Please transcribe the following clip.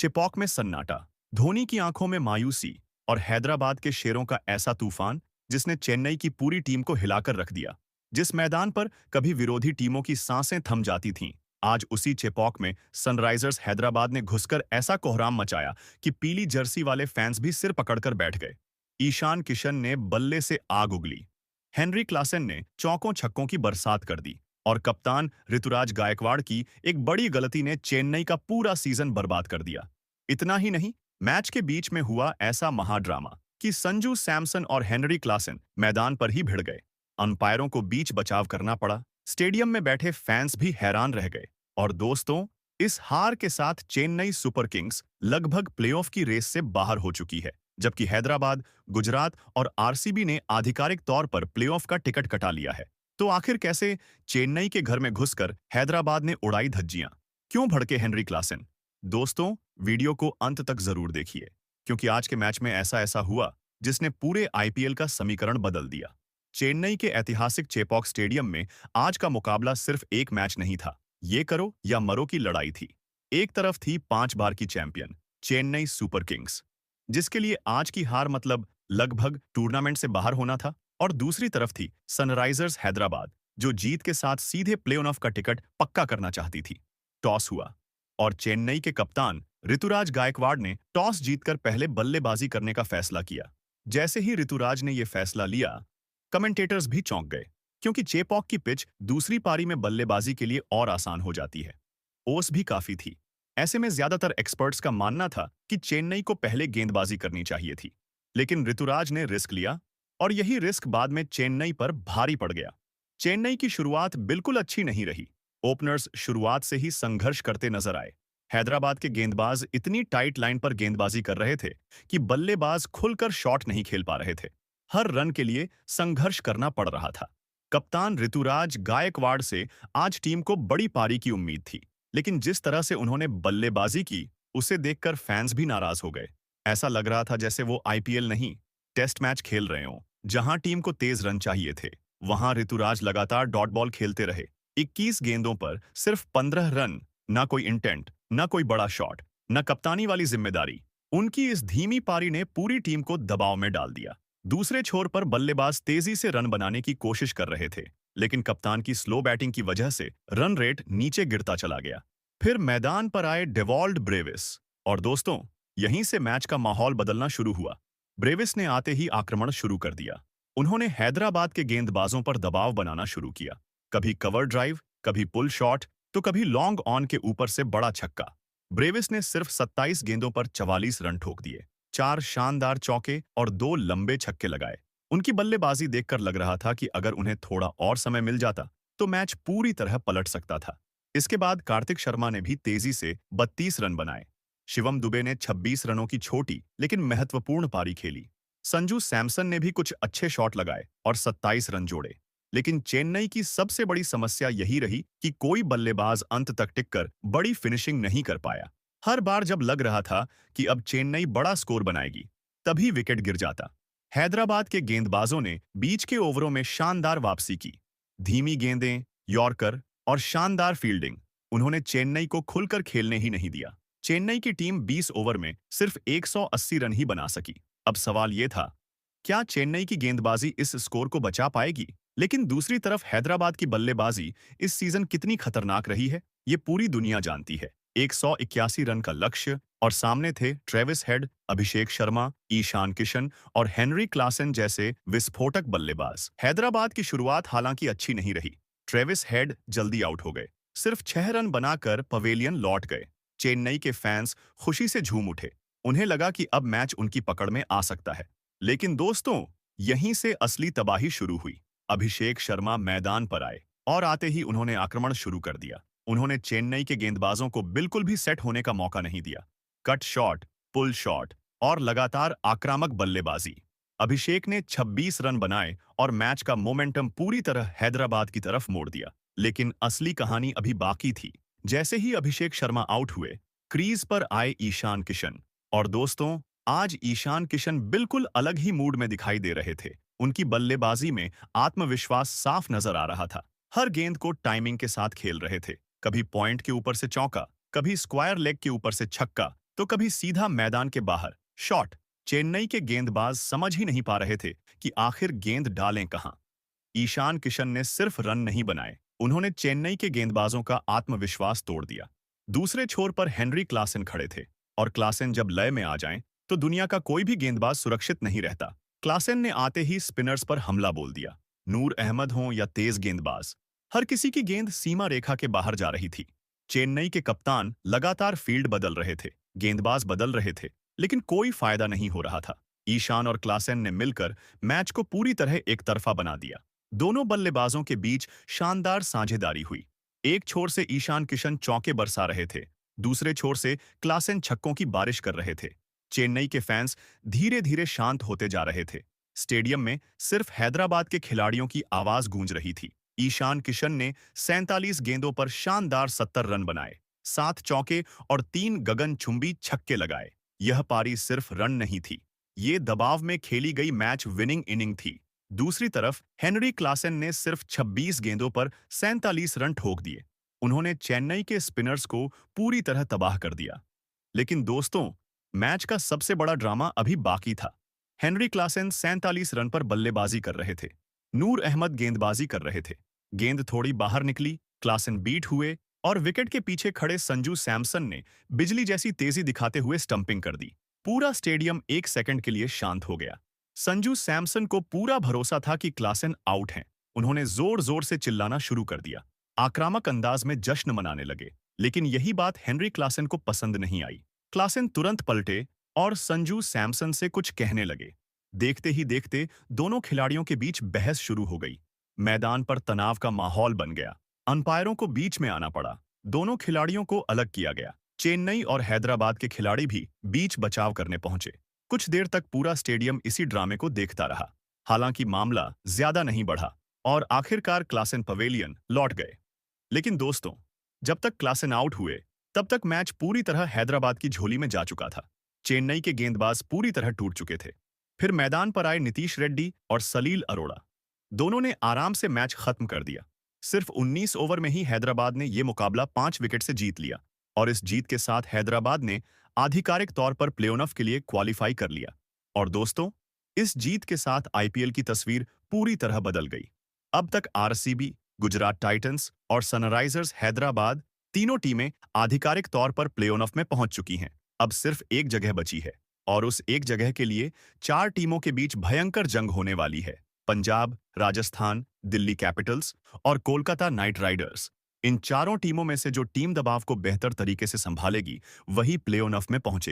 चेपॉक में सन्नाटा, धोनी की आंखों में मायूसी और हैदराबाद के शेरों का ऐसा तूफान जिसने चेन्नई की पूरी टीम को हिलाकर रख दिया। जिस मैदान पर कभी विरोधी टीमों की सांसें थम जाती थीं, आज उसी चेपॉक में सनराइजर्स हैदराबाद ने घुसकर ऐसा कोहराम मचाया कि पीली जर्सी वाले फैंस भी सिर पकड़कर बैठ गए। ईशान किशन ने बल्ले से आग उगली, हेनरी क्लासन ने चौकों छक्कों की बरसात कर दी और कप्तान ऋतुराज गायकवाड़ की एक बड़ी गलती ने चेन्नई का पूरा सीजन बर्बाद कर दिया। इतना ही नहीं, मैच के बीच में हुआ ऐसा महाड्रामा कि संजू सैमसन और हेनरी क्लासन मैदान पर ही भिड़ गए। अंपायरों को बीच बचाव करना पड़ा, स्टेडियम में बैठे फैंस भी हैरान रह गए। और दोस्तों, इस हार के साथ चेन्नई सुपर किंग्स लगभग प्लेऑफ की रेस से बाहर हो चुकी है, जबकि हैदराबाद, गुजरात और आरसीबी ने आधिकारिक तौर पर प्लेऑफ का टिकट कटा लिया है। तो आखिर कैसे चेन्नई के घर में घुसकर हैदराबाद ने उड़ाई धज्जियां? क्यों भड़के हेनरी क्लासन? दोस्तों, वीडियो को अंत तक जरूर देखिए, क्योंकि आज के मैच में ऐसा ऐसा हुआ जिसने पूरे आईपीएल का समीकरण बदल दिया। चेन्नई के ऐतिहासिक चेपॉक स्टेडियम में आज का मुकाबला सिर्फ एक मैच नहीं था, ये करो या मरो की लड़ाई थी। एक तरफ थी 5 बार की चैंपियन चेन्नई सुपर किंग्स, जिसके लिए आज की हार मतलब लगभग टूर्नामेंट से बाहर होना था, और दूसरी तरफ थी सनराइजर्स हैदराबाद, जो जीत के साथ सीधे प्ले ऑफ का टिकट पक्का करना चाहती थी। टॉस हुआ और चेन्नई के कप्तान ऋतुराज गायकवाड़ ने टॉस जीतकर पहले बल्लेबाजी करने का फैसला किया। जैसे ही ऋतुराज ने यह फैसला लिया, कमेंटेटर्स भी चौंक गए, क्योंकि चेपॉक की पिच दूसरी पारी में बल्लेबाजी के लिए और आसान हो जाती है। ओस भी काफी थी। ऐसे में ज्यादातर एक्सपर्ट्स का मानना था कि चेन्नई को पहले गेंदबाजी करनी चाहिए थी, लेकिन ऋतुराज ने रिस्क लिया और यही रिस्क बाद में चेन्नई पर भारी पड़ गया। चेन्नई की शुरुआत बिल्कुल अच्छी नहीं रही। ओपनर्स शुरुआत से ही संघर्ष करते नजर आए। हैदराबाद के गेंदबाज इतनी टाइट लाइन पर गेंदबाजी कर रहे थे कि बल्लेबाज खुलकर शॉट नहीं खेल पा रहे थे। हर रन के लिए संघर्ष करना पड़ रहा था। कप्तान ऋतुराज गायकवाड़ से आज टीम को बड़ी पारी की उम्मीद थी, लेकिन जिस तरह से उन्होंने बल्लेबाजी की, उसे देखकर फैंस भी नाराज हो गए। ऐसा लग रहा था जैसे वो आईपीएल नहीं, टेस्ट मैच खेल रहे हों। जहां टीम को तेज रन चाहिए थे, वहां ऋतुराज लगातार डॉट बॉल खेलते रहे। 21 गेंदों पर सिर्फ 15 रन, ना कोई इंटेंट, ना कोई बड़ा शॉट, ना कप्तानी वाली जिम्मेदारी। उनकी इस धीमी पारी ने पूरी टीम को दबाव में डाल दिया। दूसरे छोर पर बल्लेबाज तेजी से रन बनाने की कोशिश कर रहे थे, लेकिन कप्तान की स्लो बैटिंग की वजह से रन रेट नीचे गिरता चला गया। फिर मैदान पर आए डेवॉल्ड ब्रेविस, और दोस्तों, यहीं से मैच का माहौल बदलना शुरू हुआ। ब्रेविस ने आते ही आक्रमण शुरू कर दिया। उन्होंने हैदराबाद के गेंदबाजों पर दबाव बनाना शुरू किया। कभी कवर ड्राइव, कभी पुल शॉट, तो कभी लॉन्ग ऑन के ऊपर से बड़ा छक्का। ब्रेविस ने सिर्फ 27 गेंदों पर 44 रन ठोक दिए, 4 शानदार चौके और 2 लंबे छक्के लगाए। उनकी बल्लेबाजी देखकर लग रहा था कि अगर उन्हें थोड़ा और समय मिल जाता तो मैच पूरी तरह पलट सकता था। इसके बाद कार्तिक शर्मा ने भी तेजी से 32 रन बनाए। शिवम दुबे ने 26 रनों की छोटी लेकिन महत्वपूर्ण पारी खेली। संजू सैमसन ने भी कुछ अच्छे शॉट लगाए और 27 रन जोड़े। लेकिन चेन्नई की सबसे बड़ी समस्या यही रही कि कोई बल्लेबाज अंत तक टिककर बड़ी फिनिशिंग नहीं कर पाया। हर बार जब लग रहा था कि अब चेन्नई बड़ा स्कोर बनाएगी, तभी विकेट गिर जाता। हैदराबाद के गेंदबाजों ने बीच के ओवरों में शानदार वापसी की। धीमी गेंदें, यॉर्कर और शानदार फील्डिंग। उन्होंने चेन्नई को खुलकर खेलने ही नहीं दिया। चेन्नई की टीम 20 ओवर में सिर्फ 180 रन ही बना सकी। अब सवाल यह था, क्या चेन्नई की गेंदबाजी इस स्कोर को बचा पाएगी? लेकिन दूसरी तरफ हैदराबाद की बल्लेबाजी इस सीजन कितनी खतरनाक रही है, ये पूरी दुनिया जानती है। 181 रन का लक्ष्य, और सामने थे ट्रेविस हेड, अभिषेक शर्मा, ईशान किशन और हेनरी क्लासन जैसे विस्फोटक बल्लेबाज। हैदराबाद की शुरुआत हालांकि अच्छी नहीं रही। ट्रेविस हेड जल्दी आउट हो गए, सिर्फ 6 रन बनाकर पवेलियन लौट गए। चेन्नई के फैंस खुशी से झूम उठे। उन्हें लगा कि अब मैच उनकी पकड़ में आ सकता है। लेकिन दोस्तों, यहीं से असली तबाही शुरू हुई। अभिषेक शर्मा मैदान पर आए और आते ही उन्होंने आक्रमण शुरू कर दिया। उन्होंने चेन्नई के गेंदबाजों को बिल्कुल भी सेट होने का मौका नहीं दिया। कट शॉट, पुल शॉट और लगातार आक्रामक बल्लेबाजी। अभिषेक ने 26 रन बनाए और मैच का मोमेंटम पूरी तरह हैदराबाद की तरफ मोड़ दिया। लेकिन असली कहानी अभी बाकी थी। जैसे ही अभिषेक शर्मा आउट हुए, क्रीज पर आए ईशान किशन। और दोस्तों, आज ईशान किशन बिल्कुल अलग ही मूड में दिखाई दे रहे थे। उनकी बल्लेबाजी में आत्मविश्वास साफ नजर आ रहा था। हर गेंद को टाइमिंग के साथ खेल रहे थे। कभी पॉइंट के ऊपर से चौका, कभी स्क्वायर लेग के ऊपर से छक्का, तो कभी सीधा मैदान के बाहर शॉट। चेन्नई के गेंदबाज समझ ही नहीं पा रहे थे कि आखिर गेंद डालें कहां। ईशान किशन ने सिर्फ रन नहीं बनाए, उन्होंने चेन्नई के गेंदबाजों का आत्मविश्वास तोड़ दिया। दूसरे छोर पर हेनरी क्लासेन खड़े थे, और क्लासेन जब लय में आ जाएं, तो दुनिया का कोई भी गेंदबाज सुरक्षित नहीं रहता। क्लासेन ने आते ही स्पिनर्स पर हमला बोल दिया। नूर अहमद हों या तेज गेंदबाज, हर किसी की गेंद सीमा रेखा के बाहर जा रही थी। चेन्नई के कप्तान लगातार फील्ड बदल रहे थे, गेंदबाज बदल रहे थे, लेकिन कोई फायदा नहीं हो रहा था। ईशान और क्लासेन ने मिलकर मैच को पूरी तरह एक तरफा बना दिया। दोनों बल्लेबाजों के बीच शानदार साझेदारी हुई। एक छोर से ईशान किशन चौके बरसा रहे थे, दूसरे छोर से क्लासेन छक्कों की बारिश कर रहे थे। चेन्नई के फैंस धीरे धीरे शांत होते जा रहे थे। स्टेडियम में सिर्फ हैदराबाद के खिलाड़ियों की आवाज गूंज रही थी। ईशान किशन ने 47 गेंदों पर शानदार 70 रन बनाए, 7 चौके और 3 गगनचुंबी छक्के लगाए। यह पारी सिर्फ रन नहीं थी, ये दबाव में खेली गई मैच विनिंग इनिंग थी। दूसरी तरफ हेनरी क्लासेन ने सिर्फ 26 गेंदों पर 47 रन ठोक दिए। उन्होंने चेन्नई के स्पिनर्स को पूरी तरह तबाह कर दिया। लेकिन दोस्तों, मैच का सबसे बड़ा ड्रामा अभी बाकी था। हेनरी क्लासेन 47 रन पर बल्लेबाजी कर रहे थे, नूर अहमद गेंदबाजी कर रहे थे। गेंद थोड़ी बाहर निकली, क्लासेन बीट हुए, और विकेट के पीछे खड़े संजू सैमसन ने बिजली जैसी तेजी दिखाते हुए स्टंपिंग कर दी। पूरा स्टेडियम एक सेकंड के लिए शांत हो गया। संजू सैमसन को पूरा भरोसा था कि क्लासेन आउट हैं। उन्होंने जोर जोर से चिल्लाना शुरू कर दिया, आक्रामक अंदाज में जश्न मनाने लगे। लेकिन यही बात हेनरी क्लासेन को पसंद नहीं आई। क्लासेन तुरंत पलटे और संजू सैमसन से कुछ कहने लगे। देखते ही देखते दोनों खिलाड़ियों के बीच बहस शुरू हो गई। मैदान पर तनाव का माहौल बन गया। अंपायरों को बीच में आना पड़ा। दोनों खिलाड़ियों को अलग किया गया। चेन्नई और हैदराबाद के खिलाड़ी भी बीच बचाव करने पहुंचे। कुछ देर तक पूरा स्टेडियम इसी ड्रामे को देखता रहा। हालांकि मामला ज्यादा नहीं बढ़ा और आखिरकार क्लासेन पवेलियन लौट गए। लेकिन दोस्तों, जब तक क्लासेन आउट हुए, तब तक मैच पूरी तरह हैदराबाद की झोली में जा चुका था। चेन्नई के गेंदबाज पूरी तरह टूट चुके थे। फिर मैदान पर आए नीतीश रेड्डी और सलील अरोड़ा। दोनों ने आराम से मैच खत्म कर दिया। सिर्फ 19 ओवर में ही हैदराबाद ने यह मुकाबला 5 विकेट से जीत लिया, और इस जीत के साथ हैदराबाद ने आधिकारिक तौर पर प्लेऑफ के लिए क्वालिफाई कर लिया। और दोस्तों, इस जीत के साथ आईपीएल की तस्वीर पूरी तरह बदल गई। अब तक आरसीबी, गुजरात टाइटंस और सनराइजर्स हैदराबाद तीनों टीमें आधिकारिक तौर पर प्लेऑफ में पहुंच चुकी हैं। अब सिर्फ एक जगह बची है, और उस एक जगह के लिए 4 टीमों के बीच भयंकर जंग होने वाली है। पंजाब, राजस्थान, दिल्ली कैपिटल्स और कोलकाता नाइट राइडर्स। इन चारों टीमों में से जो टीम दबाव को बेहतर तरीके से संभालेगी, वही प्लेऑफ में पहुंचेगी।